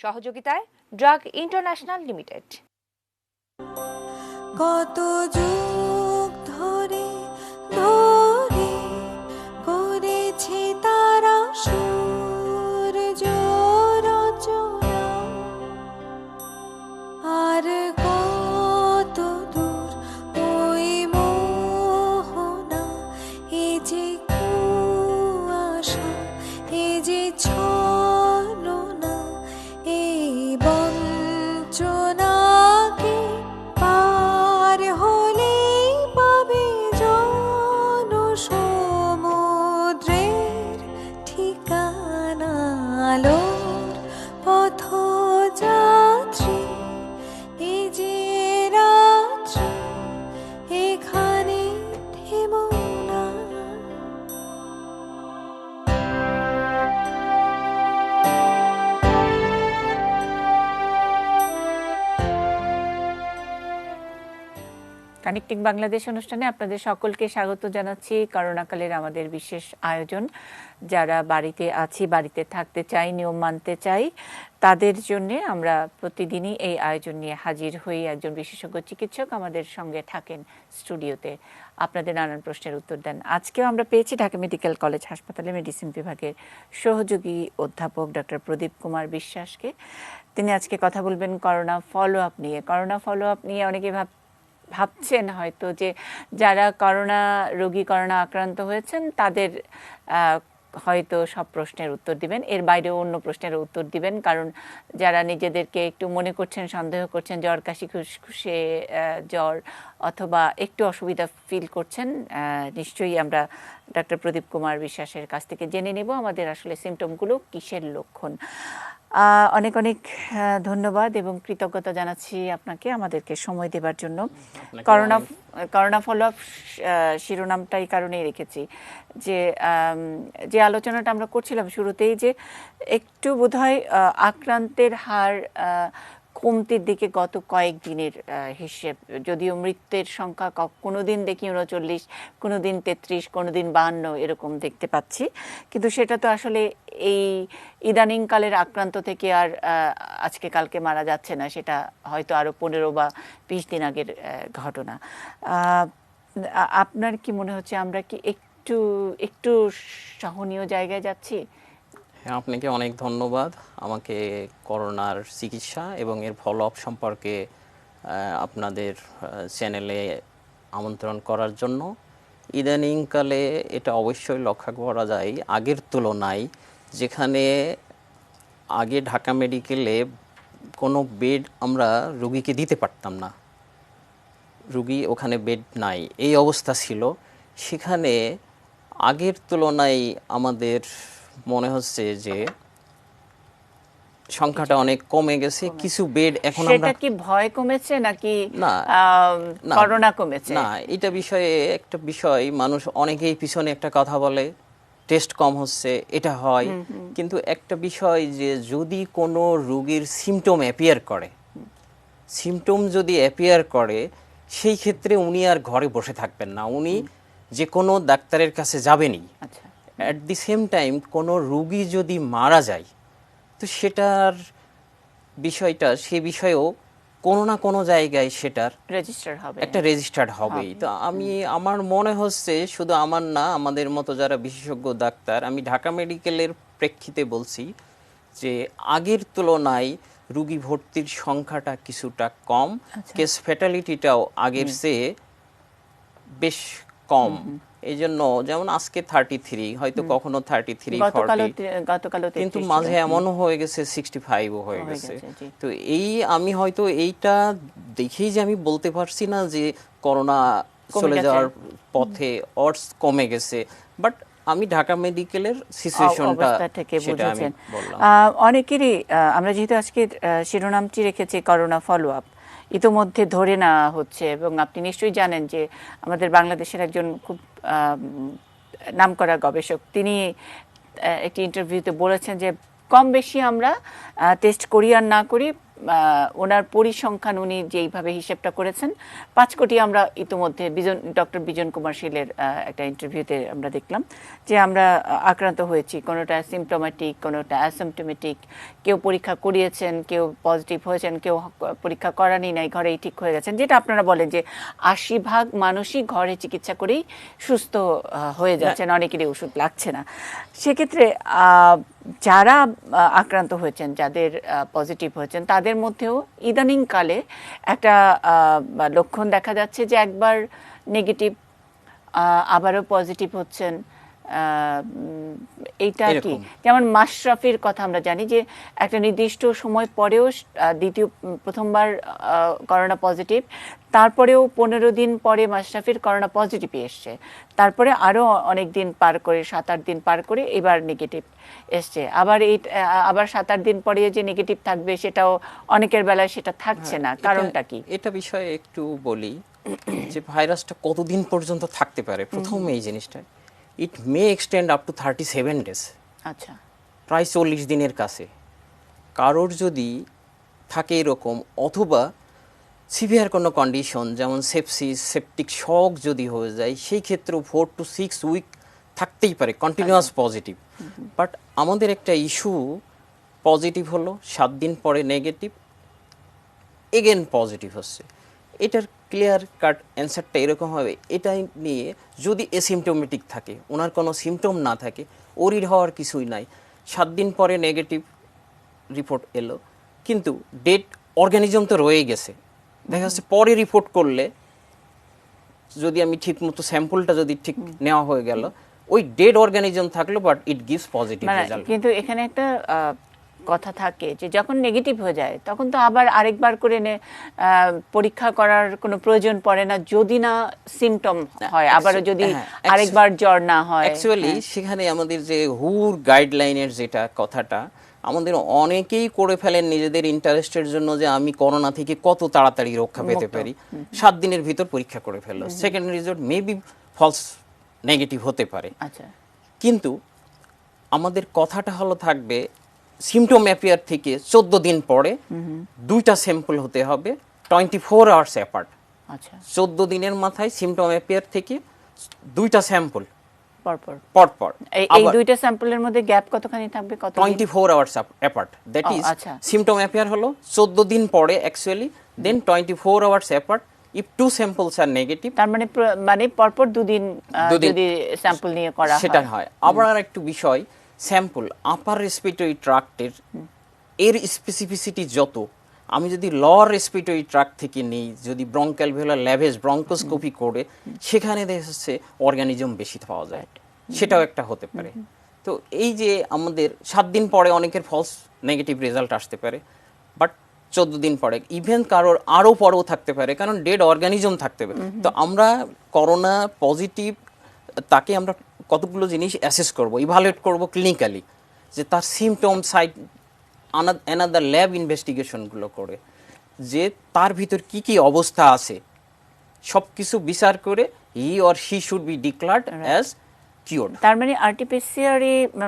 সহযোগিতায় drug international limited. কত যুগ ধরে ধরে করেছে তারা সূর্য রচনা, আর কত দূর ওই মোহনা, এ যে কুয়াশা, এ যে ছলনা, এই বঞ্চনাকে পার হলেই পাবে জনসমুদ্রের ঠিকানা। আলোর পথযাত্রী, এ যে রাত্রি, এখানে থেমো না। কানেক্টিং বাংলাদেশ অনুষ্ঠানে আপনাদের সকলকে স্বাগত জানাচ্ছি। করোনাকালের আমাদের বিশেষ আয়োজন, যারা বাড়িতে আছি, বাড়িতে থাকতে চাই, নিয়ম মানতে চাই, তাদের জন্য আমরা প্রতিদিনই এই আয়োজন নিয়ে হাজির হই। একজন বিশেষজ্ঞ চিকিৎসক আমাদের সঙ্গে থাকেন স্টুডিওতে, আপনাদের নানান প্রশ্নের উত্তর দেন। আজকেও আমরা পেয়েছি ঢাকা মেডিকেল কলেজ হাসপাতালে মেডিসিন বিভাগের সহযোগী অধ্যাপক ডক্টর প্রদীপ কুমার বিশ্বাসকে। তিনি আজকে কথা বলবেন করোনা ফলো আপ নিয়ে। করোনা ফলো আপ নিয়ে অনেকে ভাবছেন হয়তো যে যারা করোনা রোগী, করোনা আক্রান্ত হয়েছেন তাদের হয়তো সব প্রশ্নের উত্তর দিবেন, এর বাইরেও অন্য প্রশ্নের উত্তর দিবেন। কারণ যারা নিজেদেরকে একটু মনে করছেন, সন্দেহ করছেন, জ্বর কাশি খুসখুসে জ্বর অথবা একটু অসুবিধা ফিল করছেন, নিশ্চয়ই আমরা ডক্টর প্রদীপ কুমার বিশ্বাসের কাছ থেকে জেনে নেব আমাদের আসলে সিমটমগুলো কিসের লক্ষণ। অনেক অনেক ধন্যবাদ এবং কৃতজ্ঞতা জানাচ্ছি আপনাকে আমাদেরকে সময় দেবার জন্য। করোনা ফলো আপ শিরোনামটা এই কারণেই রেখেছি যে আলোচনাটা আমরা করছিলাম শুরুতেই, যে একটু বোধহয় আক্রান্তের হার কমতির দিকে গত কয়েকদিনের হিসেব, যদিও মৃত্যুর সংখ্যা কোনোদিন দেখি 39, কোনোদিন 33, কোনোদিন 52 এরকম দেখতে পাচ্ছি, কিন্তু সেটা তো আসলে এই ইদানিংকালের আক্রান্ত থেকে আর আজকে কালকে মারা যাচ্ছে না, সেটা হয়তো আরও 15 বা 20 দিন আগের ঘটনা। আপনার কি মনে হচ্ছে আমরা কি একটু সহনীয় জায়গায় যাচ্ছি? হ্যাঁ, আপনাকে অনেক ধন্যবাদ আমাকে করোনার চিকিৎসা এবং এর ফলো আপ সম্পর্কে আপনাদের চ্যানেলে আমন্ত্রণ করার জন্য। ইদানিংকালে এটা অবশ্যই লক্ষ্য করা যায় আগের তুলনায়, যেখানে আগে ঢাকা মেডিকেলে কোনো বেড আমরা রুগীকে দিতে পারতাম না, রুগী ওখানে বেড নাই, এই অবস্থা ছিল, সেখানে আগের তুলনায় আমাদের মনে হচ্ছে যে সংখ্যাটা অনেক কমে গেছে। কিছু বেড এখন আমরা, সেটা কি ভয় কমেছে নাকি না করোনা কমেছে? না, এটা বিষয়ে একটা বিষয়, মানুষ অনেকেই পিছনে একটা কথা বলে টেস্ট কম হচ্ছে, এটা হয়, কিন্তু একটা বিষয় যে যদি কোনো রোগীর সিমটম অ্যাপিয়ার করে, সিমটম যদি অ্যাপিয়ার করে, সেই ক্ষেত্রে উনি আর ঘরে বসে থাকবেন না, উনি যে কোনো ডাক্তারের কাছে যাবেনই। অ্যাট দি সেম টাইম কোনো রোগী যদি মারা যায়, তো সেটার বিষয়টা, সে বিষয়েও কোনো না কোনো জায়গায় সেটার রেজিস্টার হবে, একটা রেজিস্টার্ড হবেই। তো আমার মনে হচ্ছে, শুধু আমার না, আমাদের মতো যারা বিশেষজ্ঞ ডাক্তার, আমি ঢাকা মেডিকেলের প্রেক্ষিতে বলছি যে আগের তুলনায় রোগী ভর্তির সংখ্যাটা কিছুটা কম, কেস ফ্যাটালিটিটাও আগের চেয়ে বেশ কম। এই জন্য যেমন আজকে 33, হয়তো কখনো 33, 40, কিন্তু মাঝে এমনও হয়ে গেছে 65ও হয়ে গেছে। তো আমি হয়তো এইটা দেখেই যে আমি বলতে পারছি না যে করোনা চলে যাওয়ার পথে অর্স কমে গেছে, বাট আমি ঢাকা মেডিকেলের সিচুয়েশনটা সেটা আমি বললাম। অনেকেরই আমরা যেহেতু আজকে শিরোনামটি রেখেছি করোনা ফলো আপ, ইতোমধ্যে ধরে নেওয়া হচ্ছে, এবং আপনি নিশ্চয়ই জানেন যে আমাদের বাংলাদেশের একজন খুব নামকরা গবেষক, তিনি একটি ইন্টারভিউতে বলেছেন যে কম বেশি আমরা টেস্ট করি আর না করি, ওনার পরিসংখ্যান উনি যেইভাবে হিসেবটা করেছেন 5 কোটি আমরা ইতোমধ্যে ডক্টর বিজন কুমার শীলের একটা ইন্টারভিউতে আমরা দেখলাম যে আমরা আক্রান্ত হয়েছি, কোনোটা সিমটোম্যাটিক, কোনোটা অ্যাসিমটোমেটিক, কেউ পরীক্ষা করিয়েছেন, কেউ পজিটিভ হয়েছেন, কেউ পরীক্ষা করানি নাই, ঘরেই ঠিক হয়ে গেছেন। যেটা আপনারা বলেন যে 80% মানুষই ঘরে চিকিৎসা করেই সুস্থ হয়ে যাচ্ছেন, অনেকেরই ওষুধ লাগছে না। সেক্ষেত্রে যারা আক্রান্ত হয়েছেন, যাদের পজিটিভ হয়েছেন, তাদের মধ্যেও ইদানিংকালে একটা লক্ষণ দেখা যাচ্ছে যে একবার নেগেটিভ আবারও পজিটিভ হচ্ছেন। এইটা কি, যেমন মাশরাফির কথা আমরা জানি যে একটা নির্দিষ্ট সময় পরেও প্রথমবার করোনা পজিটিভ, তারপরেও 15 দিন পরে মাশরাফির করোনা পজিটিভই এসছে, তারপরে আরও অনেক দিন পার করে 7-8 দিন পার করে এবার নেগেটিভ এসছে। আবার 7-8 দিন পরে যে নেগেটিভ থাকবে সেটাও অনেকের বেলায় সেটা থাকছে না, কারণটা কি? এটা বিষয়ে একটু বলি যে ভাইরাসটা কতদিন পর্যন্ত থাকতে পারে। প্রথম এই জিনিসটা, it may extend up to 37 days, আচ্ছা, প্রায় 40 দিনের কাছে। কারোর যদি থাকে এরকম, অথবা সিভিয়ার কোনো কন্ডিশন যেমন সেপসিস, সেপটিক শক যদি হয়ে যায়, সেই ক্ষেত্রেও 4 to 6 উইক থাকতেই পারে কন্টিনিউয়াস পজিটিভ। বাট আমাদের একটা ইস্যু, পজিটিভ হলো 7 দিন পরে নেগেটিভ, এগেন পজিটিভ হচ্ছে। এটার ক্লিয়ার কাট অ্যান্সারটা এরকম হবে, এটা নিয়ে যদি এসিমটোমেটিক থাকে, ওনার কোনো সিমটম না থাকে, ওরিড হওয়ার কিছুই নাই। 7 দিন পরে নেগেটিভ রিপোর্ট এলো, কিন্তু ডেড অর্গানিজম তো রয়ে গেছে। দেখা যাচ্ছে পরে রিপোর্ট করলে যদি আমি ঠিক মতো স্যাম্পলটা যদি ঠিক নেওয়া হয়ে গেল, ওই ডেড অর্গানিজম থাকলো, but it gives positive result. কিন্তু এখানে একটা কথা থাকে যে যখন নেগেটিভ হয়ে যায় তখন তো আবার আরেকবার করে পরীক্ষা করার কোনো প্রয়োজন পড়ে না, যদি না সিমটম হয়, আবারও যদি আরেকবার জ্বর না হয়। অ্যাকচুয়ালি সেখানে আমাদের যে হুর গাইডলাইনের যেটা কথাটা, আমাদের অনেকেই করে ফেলেন নিজেদের ইন্টারেস্টের জন্য যে আমি করোনা থেকে কত তাড়াতাড়ি রক্ষা পেতে পারি, 7 দিনের ভিতর পরীক্ষা করে ফেললো, second result maybe false negative হতে পারে। আচ্ছা, কিন্তু আমাদের কথাটা হলো থাকবে সিমটম অ্যাপিয়ার থেকে 14 দিন পরে 2টা স্যাম্পল হতে হবে 24 আওয়ার্স অ্যাপার্ট। আচ্ছা, 14 দিনের মাথায় সিমটম অ্যাপিয়ার থেকে 2টা স্যাম্পল পরপর। এই 2টা স্যাম্পলের মধ্যে গ্যাপ কতখানি থাকবে? 24 hours apart. That is symptom appear হলো 14 দিন পরে actually, then 24 hours apart if 2 samples are negative। তার মানে পরপর দুদিন যদি স্যাম্পল নিয়ে করা হয় সেটা হয়। আবার আর একটু বিষয়, স্যাম্পল আপার রেসপিরেটরি ট্রাক্টের এর স্পেসিফিসিটি যত, আমি যদি লোয়ার রেসপিরেটরি ট্রাক্ট থেকে নেই, যদি ব্রঙ্কালভেলার ল্যাভেজ ব্রঙ্কোস্কোপি করে, সেখানে দেখা যাচ্ছে অর্গানিজম বেশি পাওয়া যায়, সেটাও একটা হতে পারে। তো এই যে আমাদের 7 দিন পরে অনেকের ফলস নেগেটিভ রেজাল্ট আসতে পারে, বাট 14 দিন পরে, ইভেন কারোর আরও পরেও থাকতে পারে, কারণ ডেড অর্গানিজম থাকতে পারে। তো আমরা করোনা পজিটিভ তাকে আমরা কতগুলো জিনিস অ্যাসেস করব, ইভালুয়েট করব ক্লিনিক্যালি, যে তার সিমটম সাইড অ্যানাদার ল্যাব ইনভেস্টিগেশনগুলো করে, যে তার ভিতর কি কি অবস্থা আছে, সব কিছু বিচার করে he or she should be declared as cured. তার মানে আরটিপিসিআর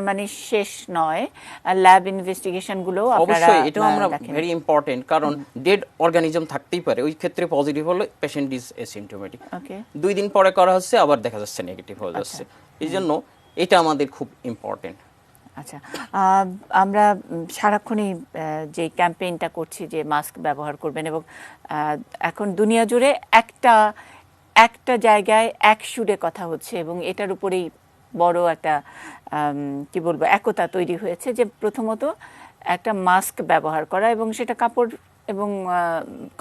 মানে শেষ নয়, ল্যাব ইনভেস্টিগেশন গুলো অবশ্যই এটা আমরা ভেরি ইম্পর্টেন্ট, কারণ ডেড অর্গানিজম থাকতেই পারে, ওই ক্ষেত্রে পজিটিভ হলো পেশেন্ট ইজ অ্যাসিমটোমেটিক, 2 দিন পরে করা হচ্ছে আবার দেখা যাচ্ছে নেগেটিভ হয়ে যাচ্ছে, এই জন্য এটা আমাদের খুব ইম্পর্টেন্ট। আচ্ছা, আমরা সারাক্ষণই যে ক্যাম্পেইনটা করছি যে মাস্ক ব্যবহার করবেন, এবং এখন দুনিয়া জুড়ে একটা জায়গায় এক সুরে কথা হচ্ছে, এবং এটার উপরেই বড় একটা কি বলবো একতা তৈরি হয়েছে, যে প্রথমত একটা মাস্ক ব্যবহার করা, এবং সেটা কাপড় এবং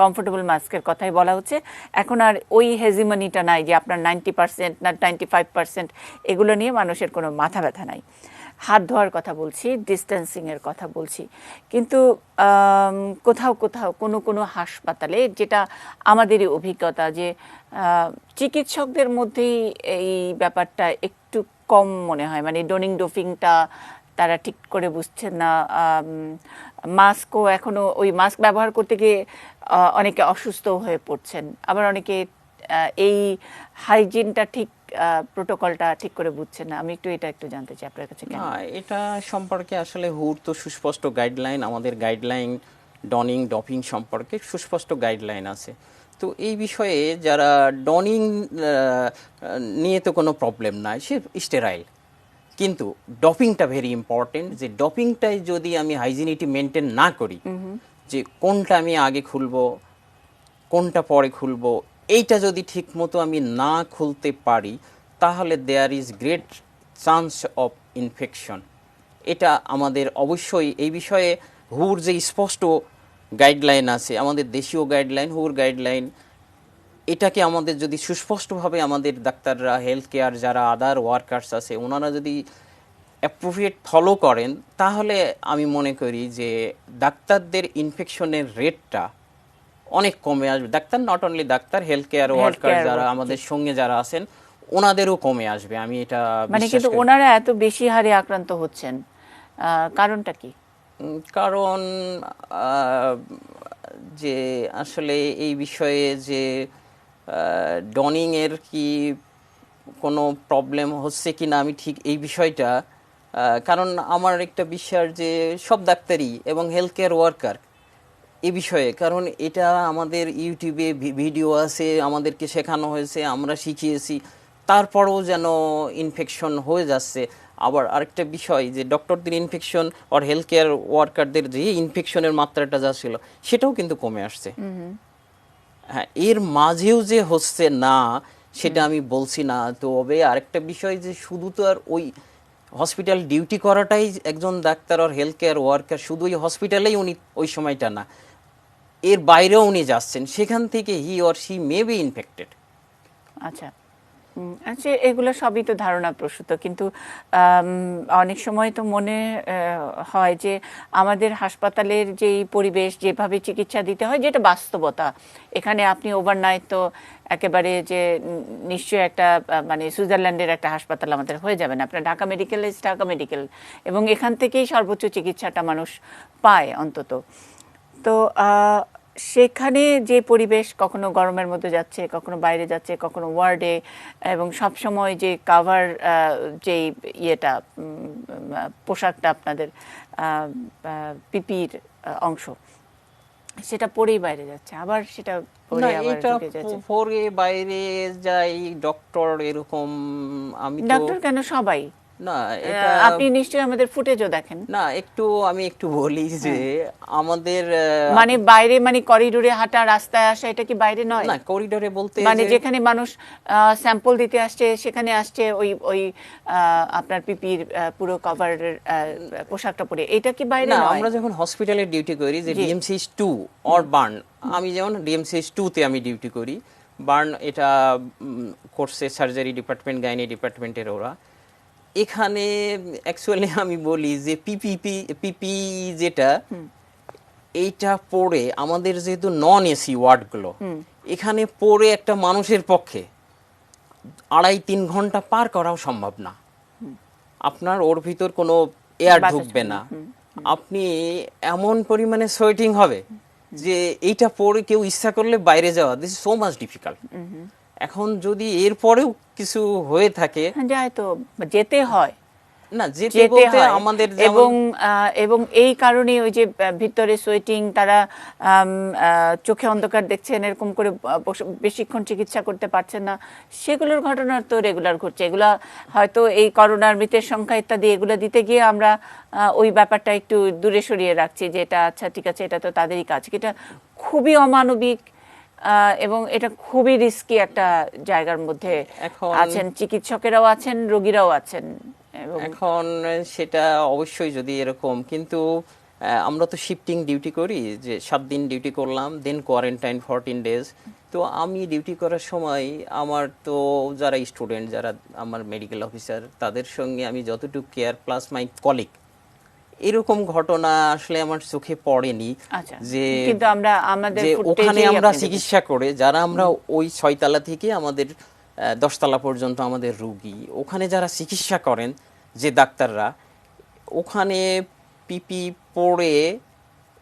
কমফোর্টেবল মাস্কের কথাই বলা হচ্ছে। এখন আর ওই হেজিমনিটা নাই যে আপনার 90% না 95%, এগুলো নিয়ে মানুষের কোনো মাথা ব্যথা নাই। হাত ধোয়ার কথা বলছি, ডিস্টেন্সিংয়ের কথা বলছি, কিন্তু কোথাও কোনো হাসপাতালে, যেটা আমাদেরই অভিজ্ঞতা, যে চিকিৎসকদের মধ্যেই এই ব্যাপারটা একটু কম মনে হয়, মানে ডোফিংটা তারা ঠিক করে বুঝছেন না। মাস্কও এখনো ওই মাস্ক ব্যবহার করতে গিয়ে অনেকে অসুস্থ হয়ে পড়ছেন, আবার অনেকে এই হাইজিনটা ঠিক প্রোটোকলটা ঠিক করে বুঝছেন না। আমি এটা একটু জানতে চাই আপনার কাছে। এটা সম্পর্কে আসলে হুর তো সুস্পষ্ট গাইডলাইন, আমাদের গাইডলাইন ডনিং ডপিং সম্পর্কে সুস্পষ্ট গাইডলাইন আছে। তো এই বিষয়ে যারা ডনিং নিয়ে তো কোনো প্রবলেম নাই, সে স্টেরাইল, কিন্তু ডপিংটা ভেরি ইম্পর্টেন্ট। যে ডপিংটাই যদি আমি হাইজিনিটি মেনটেন না করি, যে কোনটা আমি আগে খুলবো কোনটা পরে খুলবো, এইটা যদি ঠিক মতো আমি না খুলতে পারি, তাহলে there is great chance of infection. এটা আমাদের অবশ্যই এই বিষয়ে হুর যে স্পষ্ট গাইডলাইন আছে, আমাদের দেশীয় গাইডলাইন, হুর গাইডলাইন, এটাকে আমাদের যদি সুস্পষ্টভাবে আমাদের ডাক্তাররা, হেলথ কেয়ার যারা আদার ওয়ার্কার্স আছে, ওনারা যদি অ্যাপ্রোপ্রিয়েট ফলো করেন, তাহলে আমি মনে করি যে ডাক্তারদের ইনফেকশনের রেটটা অনেক কমে আসবে। Doctor, not only doctor, health care worker যারা আমাদের সঙ্গে যারা আছেন, ওনাদেরও কমে আসবে, আমি এটা মানে বিশ্বাস কিন্তু করি। ওনারা এত বেশি হারে আক্রান্ত হচ্ছেন, কারণটা কি? কারণ যে আসলে এই বিষয়ে যে ডনিং এর কি কোনো প্রবলেম হচ্ছে কি না, আমি ঠিক এই বিষয়টা, কারণ আমার একটা বিশ্বাস যে সব ডাক্তারই এবং হেলথ কেয়ার ওয়ার্কার এ বিষয়ে, কারণ এটা আমাদের ইউটিউবে ভিডিও আছে, আমাদেরকে শেখানো হয়েছে, আমরা শিখিয়েছি, তারপরেও যেন ইনফেকশন হয়ে যাচ্ছে। আবার আরেকটা বিষয় যে ডক্টরদের ইনফেকশন আর হেলথ কেয়ার ওয়ার্কারদের যে ইনফেকশনের মাত্রাটা যা ছিল, সেটাও কিন্তু কমে আসছে। হ্যাঁ, এর মাঝেও যে হচ্ছে না সেটা আমি বলছি না। তবে আরেকটা বিষয় যে শুধু তো আর ওই হসপিটাল ডিউটি করাটাই একজন ডাক্তার আর হেলথ কেয়ার ওয়ার্কার, শুধু ওই হসপিটালেই উনি ওই সময়টা না, এর বাইরেও উনি যাচ্ছেন, সেখান থেকে হি or she may be infected. আচ্ছা, আচ্ছা, এগুলো সবই তো ধারণা প্রসূত, কিন্তু অনেক সময় তো মনে হয় যে আমাদের হাসপাতালের যেই পরিবেশ, যেভাবে চিকিৎসা দিতে হয়, যেটা বাস্তবতা, এখানে আপনি ওভারনাইট তো একেবারে যে নিশ্চয়ই একটা মানে সুইজারল্যান্ডের একটা হাসপাতাল আমাদের হয়ে যাবে না। আপনার Dhaka medical is Dhaka medical, এবং এখান থেকেই সর্বোচ্চ চিকিৎসাটা মানুষ পায় অন্তত। তো সেখানে যে পরিবেশ, কখনো গরমের মধ্যে যাচ্ছে, কখনো বাইরে যাচ্ছে, কখনো ওয়ার্ডে, এবং সব সময় যে কাভার যেই ইয়েটা পোশাকটা আপনাদের পিপির অংশ, সেটা পরেই বাইরে যাচ্ছে, আবার সেটা পরে না, আবার এটা ঢুকে যাচ্ছে। পরে বাইরে যাই ডক্টর এরকম, আমি তো ডাক্তার কেন, সবাই। না, এটা আপনি নিশ্চয়ই আমাদের ফুটেজও দেখেন। না, আমি একটু বলি যে আমাদের মানে বাইরে, মানে করিডোরে হাঁটা, রাস্তায় আসা, এটা কি বাইরে নয়? না, করিডোরে বলতে মানে যে যেখানে মানুষ স্যাম্পল দিতে আসছে, সেখানে আসছে ওই ওই আপনার পিপির পুরো কভারের পোশাকটা পরে, এটা কি বাইরে না, নয়? আমরা যখন হসপিটালে ডিউটি করি, যে জি। ডিএমসিএইচ 2 অর বার্ন, আমি যেমন ডিএমসিএইচ 2 তে আমি ডিউটি করি, বার্ন এটা করছে সার্জারি ডিপার্টমেন্ট, গাইনি ডিপার্টমেন্টের ওরা। এখানে অ্যাকচুয়ালি আমি বলি যে পিপি যেটা, এইটা পড়ে আমাদের যেহেতু নন এসি ওয়ার্ডগুলো, এখানে পড়ে একটা মানুষের পক্ষে 2.5-3 ঘন্টা পার করাও সম্ভব না। আপনার ওর ভিতর কোনো এয়ার বাতাস ঢুকবে না, আপনি এমন পরিমাণে সোয়েটিং হবে যে এইটা পরে কেউ ইচ্ছা করলে বাইরে যাওয়া, this is so much difficult. এখন যদি এর পরেও কিছু হয়ে থাকে, যায় তো, যেতে হয়, না যেতে যেতে বলতে হয়। আমাদের এবং এবং এই কারণে ওই যে ভিতরে সোয়েটিং, তারা চোখে অন্ধকার দেখছেন, এরকম করে বেশিক্ষণ চিকিৎসা করতে পারছেন না, সেগুলোর ঘটনা তো রেগুলার ঘটছে। এগুলা হয়তো এই করোনার মৃতের সংখ্যা ইত্যাদি এগুলো দিতে গিয়ে আমরা ওই ব্যাপারটা একটু দূরে সরিয়ে রাখছি, যে এটা আচ্ছা ঠিক আছে, এটা তো তাদেরই কাজ। এটা খুবই অমানবিক, এবং এটা খুবই রিস্কি একটা জায়গার মধ্যে আছেন, চিকিৎসকেরাও আছেন, রোগীরাও আছেন। এখন সেটা অবশ্যই যদি এরকম, কিন্তু আমরা তো শিফটিং ডিউটি করি, যে 7 দিন ডিউটি করলাম, দেন কোয়ারেন্টাইন 14 ডেজ। তো আমি ডিউটি করার সময় আমার তো যারা স্টুডেন্ট, যারা আমার মেডিকেল অফিসার, তাদের সঙ্গে আমি যতটুকু কেয়ার প্লাস মাই কলিগ, এরকম ঘটনা আসলে আমার চোখে পড়েনি। যে কিন্তু আমরা আমাদের ওখানে আমরা চিকিৎসা করে, যারা আমরা ওই 6 তলা থেকে আমাদের 10 তলা পর্যন্ত আমাদের রোগী, ওখানে যারা চিকিৎসা করেন যে ডাক্তাররা, ওখানে পিপি পরে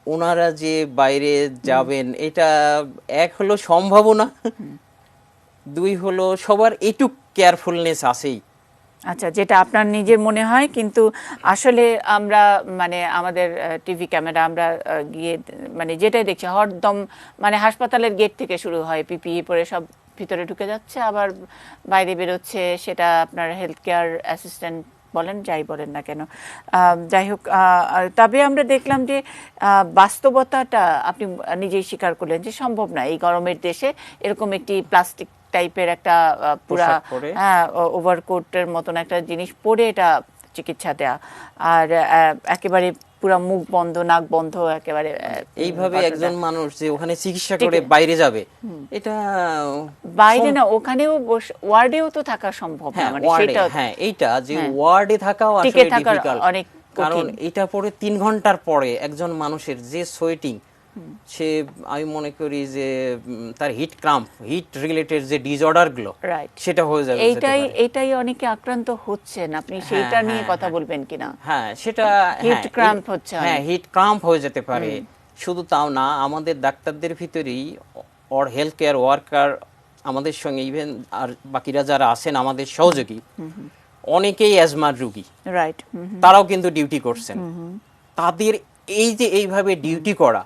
ওনারা যে বাইরে যাবেন, এটা এক হলো সম্ভাবনা, 2 হলো সবার এইটুক কেয়ারফুলনেস আছেই আচ্ছা, যেটা আপনার নিজের মনে হয়, কিন্তু আসলে আমরা মানে আমাদের টিভি ক্যামেরা আমরা গিয়ে মানে যেটাই দেখছি হরদম মানে হাসপাতালের গেট থেকে শুরু হয়, পিপিই পরে সব ভিতরে ঢুকে যাচ্ছে, আবার বাইরে বেরোচ্ছে, সেটা আপনার হেলথ কেয়ার অ্যাসিস্ট্যান্ট বলেন যাই বলেন না কেন। যাই হোক, তবে আমরা দেখলাম যে বাস্তবতাটা আপনি নিজেই স্বীকার করলেন যে সম্ভব না এই গরমের দেশে এরকম একটি প্লাস্টিক টাইপের একটা পুরা পোশাক পরে। ওভারকোটের মতন একটা জিনিস পরে এটা চিকিৎসা দেয়া, আর একেবারে পুরা মুখ বন্ধ নাক বন্ধ একেবারে এইভাবে ঘটনা। একজন মানুষ যে ওখানে চিকিৎসা করে বাইরে যাবে, এটা বাইরে না, ওখানেও ওয়ার্ডেও তো থাকা সম্ভব না, হ্যাঁ মানে ওয়ার্ডে, সেটা হ্যাঁ এইটা যে হ্যাঁ। ওয়ার্ডে থাকাও টিকে আসলে থাকা ডিফিকাল্ট, অনেক কারণ কঠিন। এটা পরে 3 ঘন্টার পরে একজন মানুষের যে সোয়েটিং, সে আমি মনে করি যে তার হিট রিলেটেড যে ডিসঅর্ডার গুলো, রাইট, সেটা হয়ে যাবে, এইটাই অনেকে আক্রান্ত হচ্ছেন, আপনি সেইটা নিয়ে কথা বলবেন কিনা? হ্যাঁ সেটা হিট ক্র্যাম্প হচ্ছে হ্যাঁ অনেক। হিট ক্রাম্প হয়ে যেতে পারে। শুধু তাও না, আমাদের ডাক্তারদের ভিতরেই অর হেলথ কেয়ার ওয়ার্কার আমাদের সঙ্গে, ইভেন আর বাকিরা যারা আছেন আমাদের সহযোগী, অনেকেই অ্যাজমার রোগী, রাইট, তারাও কিন্তু ডিউটি করছেন। তাদের এই যে এইভাবে ডিউটি করা,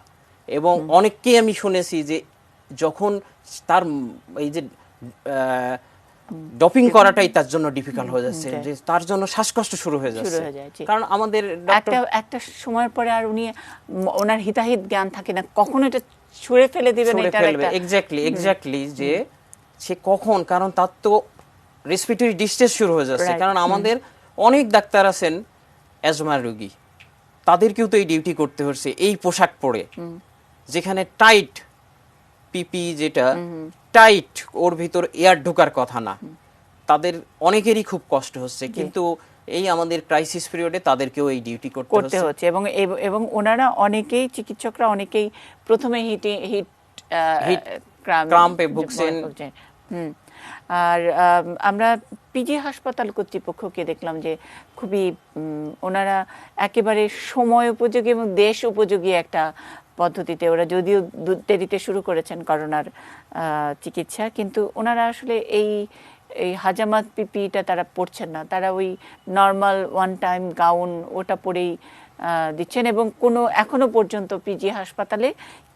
এবং অনেককেই আমি শুনেছি যে যখন তার এই যে ডপিং করাটাই তার জন্য ডিফিকাল্ট হয়ে যাচ্ছে, যে তার জন্য শ্বাসকষ্ট শুরু হয়ে যাচ্ছে, জি। কারণ আমাদের একটা সময়ের পরে আর উনি ওনার হিতাহিত জ্ঞান থাকে না, কখন এটা ছুঁড়ে ফেলে দিবেন, এটার একটা এক্স্যাক্টলি যে সে কখন, কারণ তার তো রেসপিরেটরি ডিস্ট্রেস শুরু হয়ে যাচ্ছে, কারণ আমাদের অনেক ডাক্তার আছেন অ্যাজমার রোগী, তাদেরকেও তো এই ডিউটি করতে হচ্ছে এই পোশাক পরে, যেখানে টাইট পিপি, যেটা টাইট, ওর ভিতর এয়ার ঢোকার কথা না, তাদের অনেকেরই খুব কষ্ট হচ্ছে, কিন্তু এই আমাদের ক্রাইসিস পিরিয়ডে তাদেরকেও এই ডিউটি করতে হচ্ছে, এবং ওনারা অনেকেই, চিকিৎসকরা অনেকেই প্রথমে হিট ক্রাম্পে ভুগছেন। আর আমরা পিজি হাসপাতাল কর্তৃপক্ষকে দেখলাম যে খুবই ওনারা একেবারে সময় উপযোগী এবং দেশ উপযোগী একটা পদ্ধতিতে, ওরা যদিও দেরিতে শুরু করেছেন করোনার চিকিৎসা, কিন্তু ওনারা আসলে এই হাজামাত পিপিটা তারা পড়ছেন না, তারা ওই নর্মাল ওয়ান টাইম গাউন ওটা পরেই দিচ্ছেন, এবং এখনো পর্যন্ত পিজি হাসপাতালে